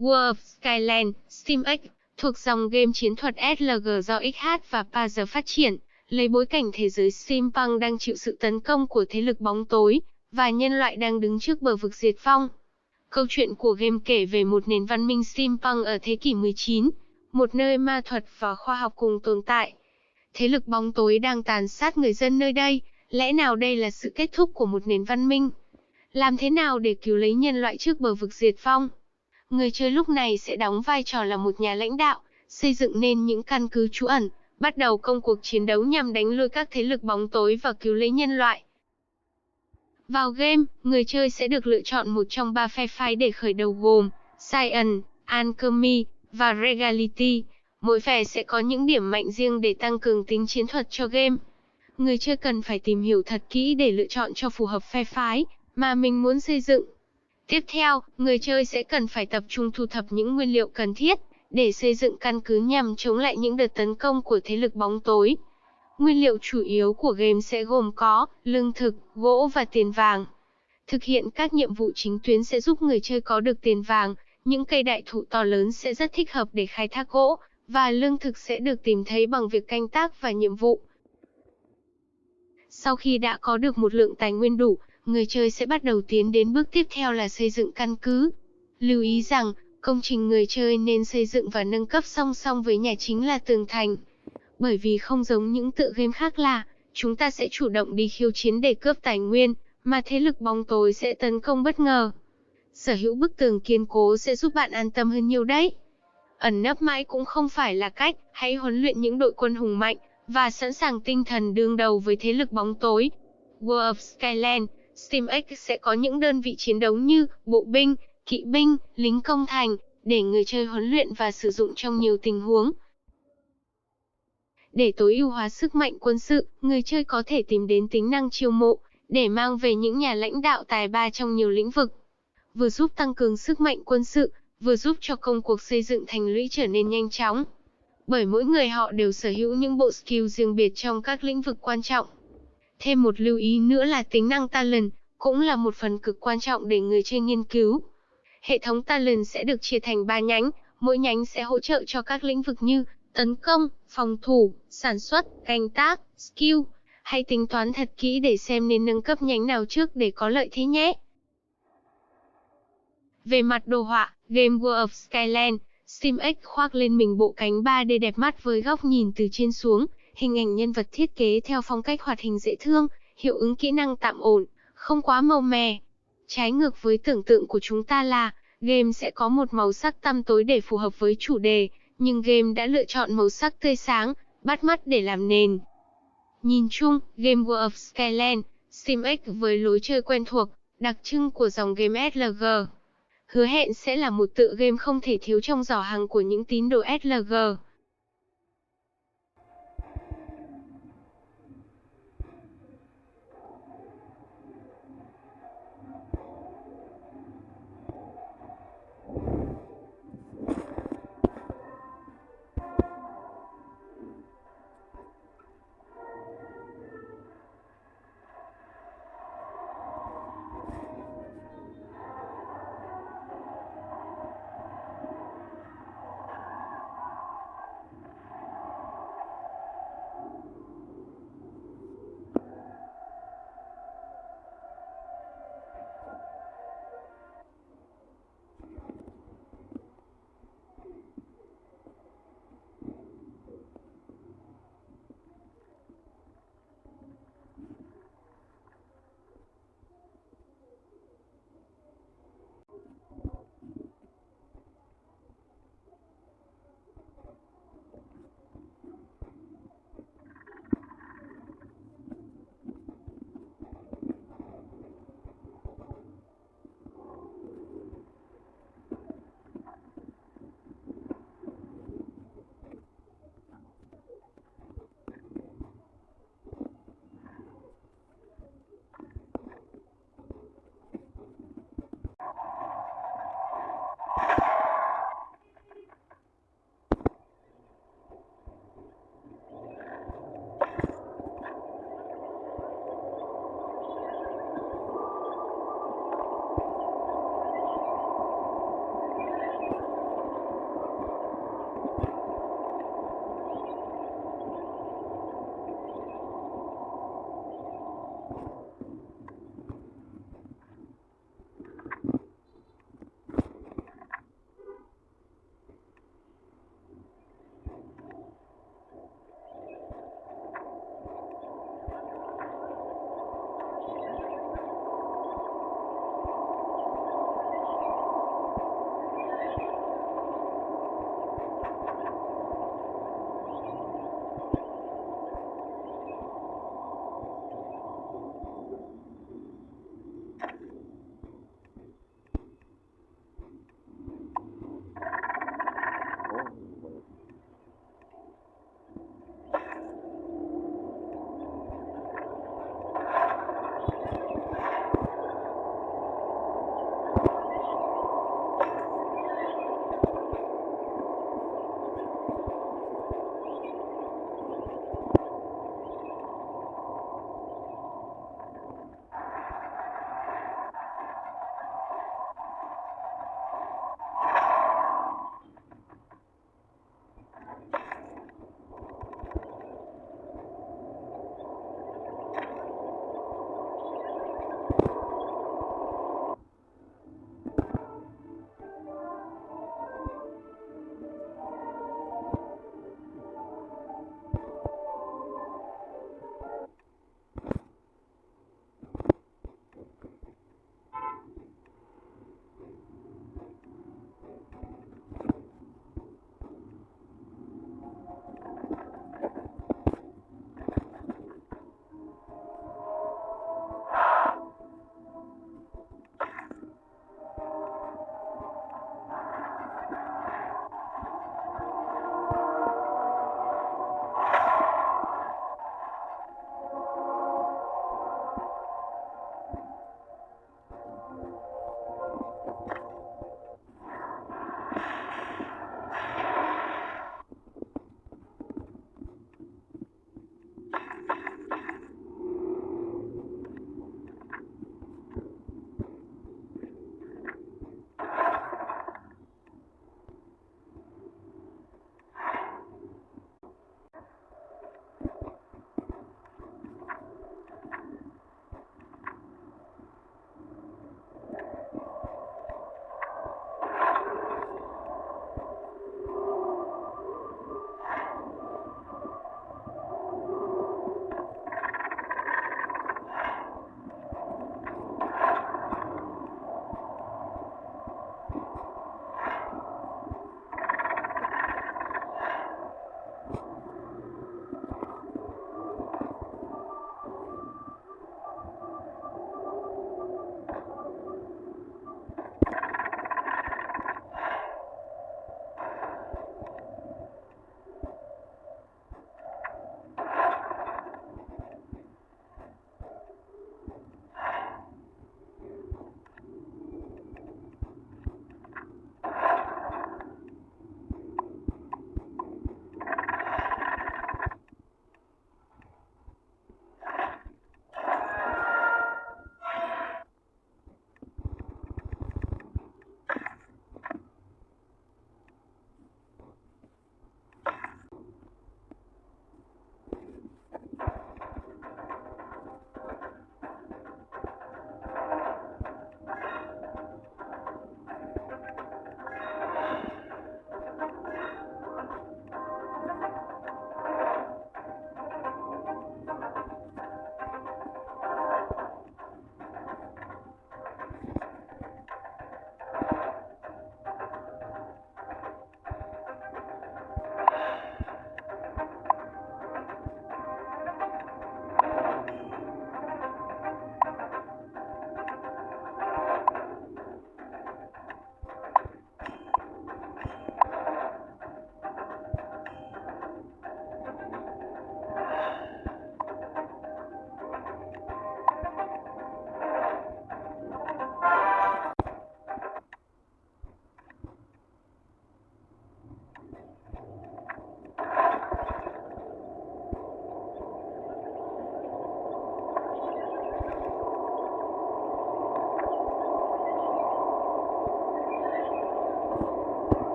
World of Skyland, SteamX, thuộc dòng game chiến thuật SLG do XH và Pazzer phát triển, lấy bối cảnh thế giới steampunk đang chịu sự tấn công của thế lực bóng tối, và nhân loại đang đứng trước bờ vực diệt vong. Câu chuyện của game kể về một nền văn minh steampunk ở thế kỷ 19, một nơi ma thuật và khoa học cùng tồn tại. Thế lực bóng tối đang tàn sát người dân nơi đây, lẽ nào đây là sự kết thúc của một nền văn minh? Làm thế nào để cứu lấy nhân loại trước bờ vực diệt vong? Người chơi lúc này sẽ đóng vai trò là một nhà lãnh đạo, xây dựng nên những căn cứ trú ẩn, bắt đầu công cuộc chiến đấu nhằm đánh lui các thế lực bóng tối và cứu lấy nhân loại. Vào game, người chơi sẽ được lựa chọn một trong 3 phe phái để khởi đầu gồm Science, Alchemy và Regality. Mỗi phe sẽ có những điểm mạnh riêng để tăng cường tính chiến thuật cho game. Người chơi cần phải tìm hiểu thật kỹ để lựa chọn cho phù hợp phe phái mà mình muốn xây dựng. Tiếp theo, người chơi sẽ cần phải tập trung thu thập những nguyên liệu cần thiết để xây dựng căn cứ nhằm chống lại những đợt tấn công của thế lực bóng tối. Nguyên liệu chủ yếu của game sẽ gồm có lương thực, gỗ và tiền vàng. Thực hiện các nhiệm vụ chính tuyến sẽ giúp người chơi có được tiền vàng, những cây đại thụ to lớn sẽ rất thích hợp để khai thác gỗ, và lương thực sẽ được tìm thấy bằng việc canh tác và nhiệm vụ. Sau khi đã có được một lượng tài nguyên đủ, người chơi sẽ bắt đầu tiến đến bước tiếp theo là xây dựng căn cứ. Lưu ý rằng, công trình người chơi nên xây dựng và nâng cấp song song với nhà chính là tường thành. Bởi vì không giống những tựa game khác là, chúng ta sẽ chủ động đi khiêu chiến để cướp tài nguyên, mà thế lực bóng tối sẽ tấn công bất ngờ. Sở hữu bức tường kiên cố sẽ giúp bạn an tâm hơn nhiều đấy. Ẩn nấp mãi cũng không phải là cách, hãy huấn luyện những đội quân hùng mạnh, và sẵn sàng tinh thần đương đầu với thế lực bóng tối. World of Skyland, SteamX sẽ có những đơn vị chiến đấu như bộ binh, kỵ binh, lính công thành, để người chơi huấn luyện và sử dụng trong nhiều tình huống. Để tối ưu hóa sức mạnh quân sự, người chơi có thể tìm đến tính năng chiêu mộ, để mang về những nhà lãnh đạo tài ba trong nhiều lĩnh vực. Vừa giúp tăng cường sức mạnh quân sự, vừa giúp cho công cuộc xây dựng thành lũy trở nên nhanh chóng. Bởi mỗi người họ đều sở hữu những bộ skill riêng biệt trong các lĩnh vực quan trọng. Thêm một lưu ý nữa là tính năng talent, cũng là một phần cực quan trọng để người chơi nghiên cứu. Hệ thống talent sẽ được chia thành 3 nhánh, mỗi nhánh sẽ hỗ trợ cho các lĩnh vực như tấn công, phòng thủ, sản xuất, canh tác, skill. Hãy tính toán thật kỹ để xem nên nâng cấp nhánh nào trước để có lợi thế nhé. Về mặt đồ họa, game World of Skyland, SteamX khoác lên mình bộ cánh 3D đẹp mắt với góc nhìn từ trên xuống, hình ảnh nhân vật thiết kế theo phong cách hoạt hình dễ thương, hiệu ứng kỹ năng tạm ổn, không quá màu mè. Trái ngược với tưởng tượng của chúng ta là, game sẽ có một màu sắc tăm tối để phù hợp với chủ đề, nhưng game đã lựa chọn màu sắc tươi sáng, bắt mắt để làm nền. Nhìn chung, game World of Skyland, SteamX với lối chơi quen thuộc, đặc trưng của dòng game SLG, hứa hẹn sẽ là một tựa game không thể thiếu trong giỏ hàng của những tín đồ SLG.